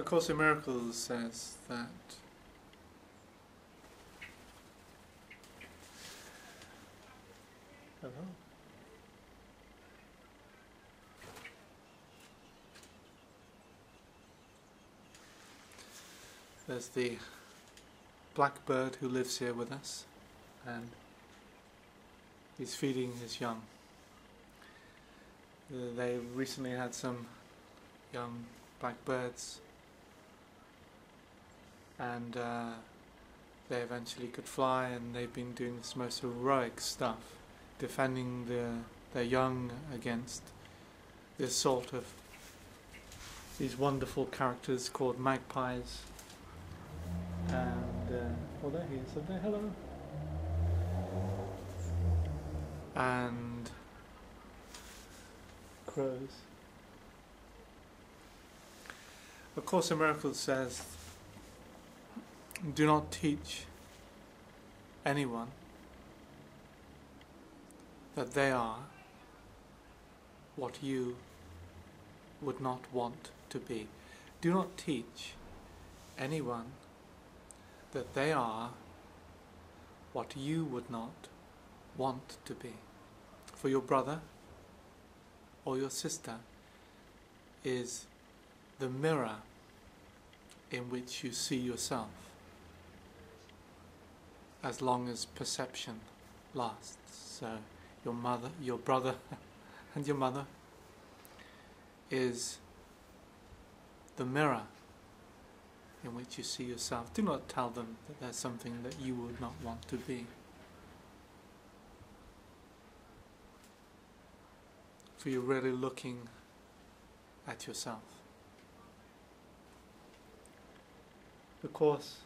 Course in Miracles says that there's the blackbird who lives here with us, and he's feeding his young. They recently had some young blackbirds, and they eventually could fly, and they've been doing this most heroic stuff, defending their young against the assault of these wonderful characters called magpies. And oh, there he is. So there, hello. And crows. A Course in Miracles says, do not teach anyone that they are what you would not want to be. Do not teach anyone that they are what you would not want to be. For your brother or your sister is the mirror in which you see yourself, as long as perception lasts. So your mother, your brother and your mother is the mirror in which you see yourself. Do not tell them that there's something that you would not want to be. For you're really looking at yourself. The Course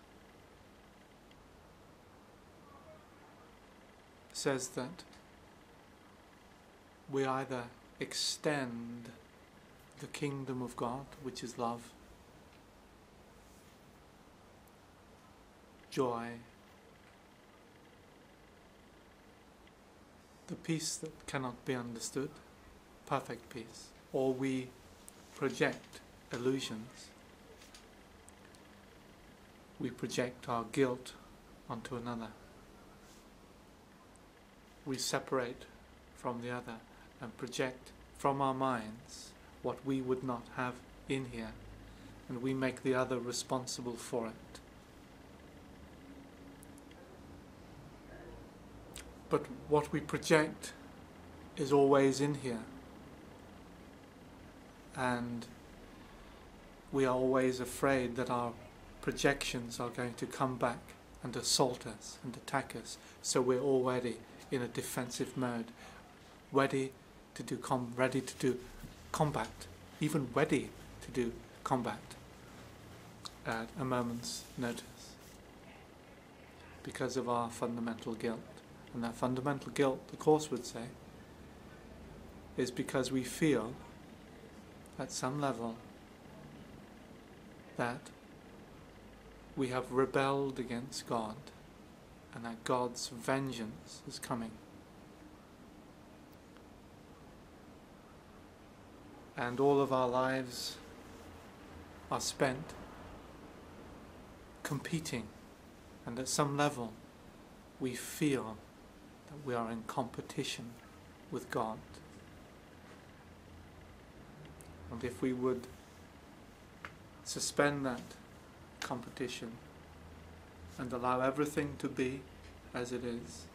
says that we either extend the kingdom of God, which is love, joy, the peace that cannot be understood, perfect peace, or we project illusions. We project our guilt onto another. We separate from the other and project from our minds what we would not have in here, and we make the other responsible for it. But what we project is always in here, and we are always afraid that our projections are going to come back and assault us and attack us, so we're already in a defensive mode, ready to do combat, even ready to do combat at a moment's notice, because of our fundamental guilt. And that fundamental guilt, the Course would say, is because we feel at some level that we have rebelled against God, and that God's vengeance is coming. And all of our lives are spent competing, and at some level we feel that we are in competition with God. And if we would suspend that competition and allow everything to be as it is,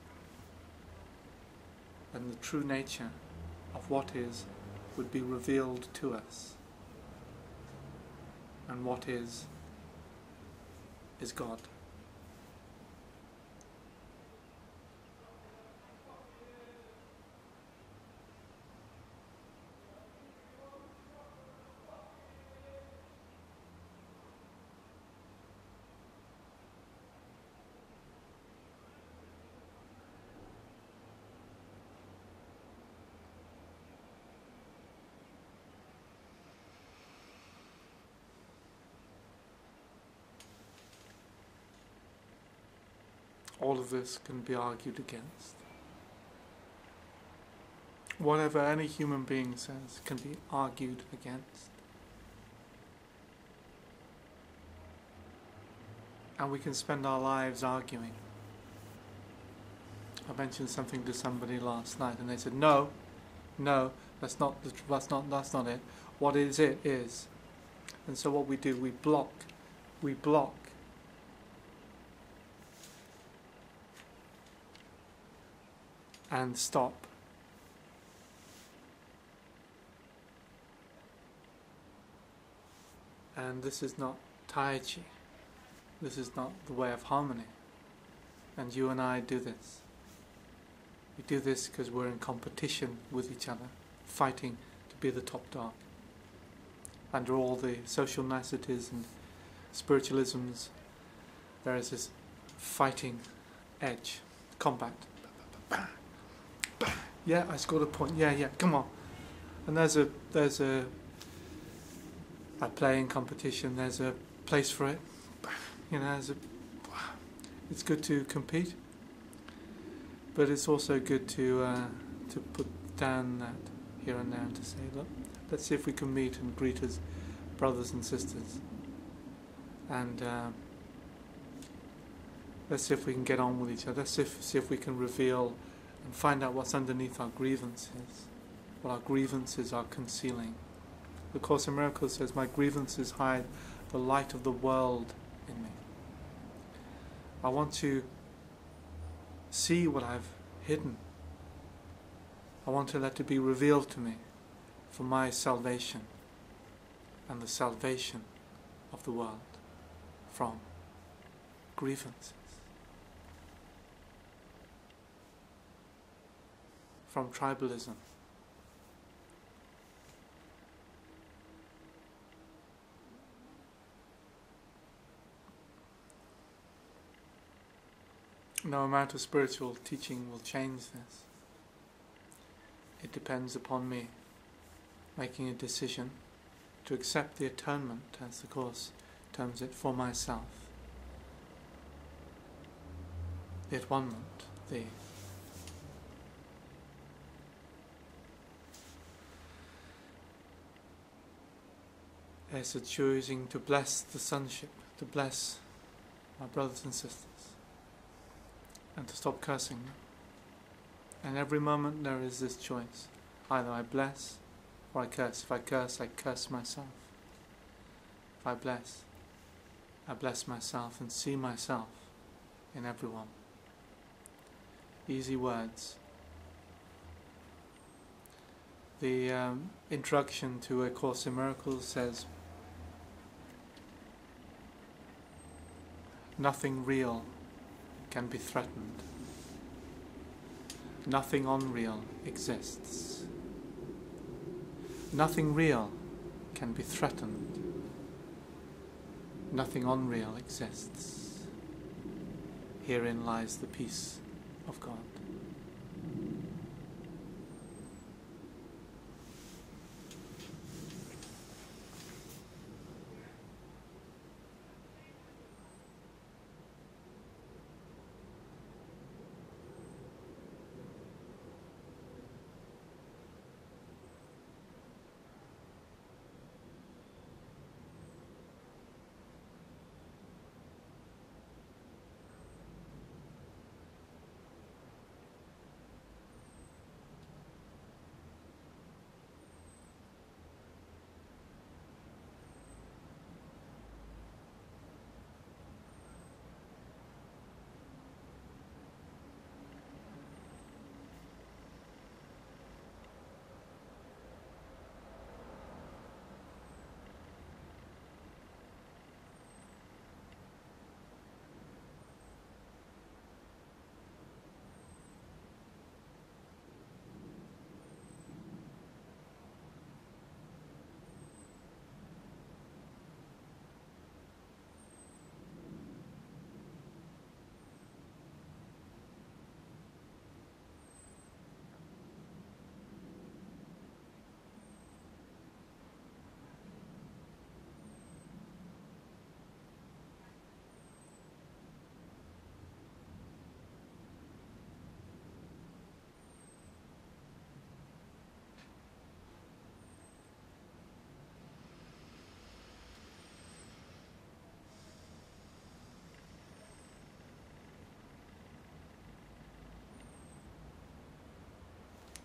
then the true nature of what is would be revealed to us, and what is God. All of this can be argued against. Whatever any human being says can be argued against. And we can spend our lives arguing. I mentioned something to somebody last night, and they said, "No, no, that's not it. What is it is." And so what we do, we block, and stop. And this is not Tai Chi. This is not the way of harmony. And you and I do this. We do this because we're in competition with each other, fighting to be the top dog. Under all the social niceties and spiritualisms, there is this fighting edge, combat. Yeah, I scored a point. Yeah, come on. And there's a I play in competition. There's a place for it. You know, it's good to compete, but it's also good to put down that here and there and to say, look, let's see if we can meet and greet as brothers and sisters, and let's see if we can get on with each other. Let's see if we can reveal and find out what's underneath our grievances, what our grievances are concealing. The Course in Miracles says, "My grievances hide the light of the world in me." I want to see what I've hidden. I want to let it be revealed to me for my salvation and the salvation of the world from grievances, from tribalism, no amount of spiritual teaching will change this. It depends upon me making a decision to accept the atonement, as the Course terms it, for myself. The atonement, it's a choosing to bless the sonship, to bless my brothers and sisters, and to stop cursing them. And every moment there is this choice. Either I bless or I curse. If I curse myself. If I bless myself and see myself in everyone. Easy words. The introduction to A Course in Miracles says, nothing real can be threatened. Nothing unreal exists. Nothing real can be threatened. Nothing unreal exists. Herein lies the peace of God.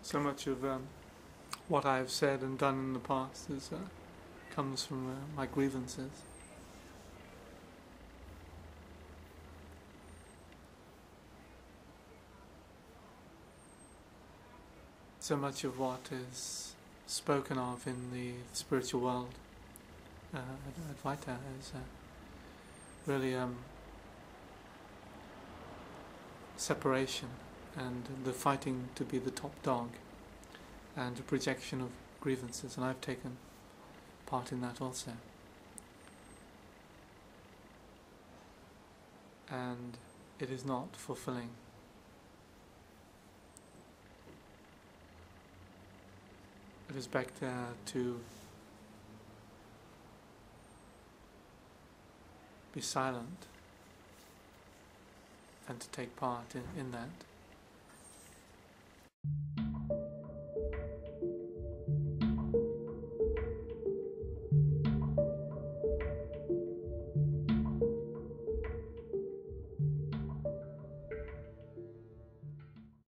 So much of what I have said and done in the past comes from my grievances. So much of what is spoken of in the spiritual world, Advaita, is really separation and the fighting to be the top dog and a projection of grievances, and I've taken part in that also. And it is not fulfilling. It is back there to be silent and to take part in that.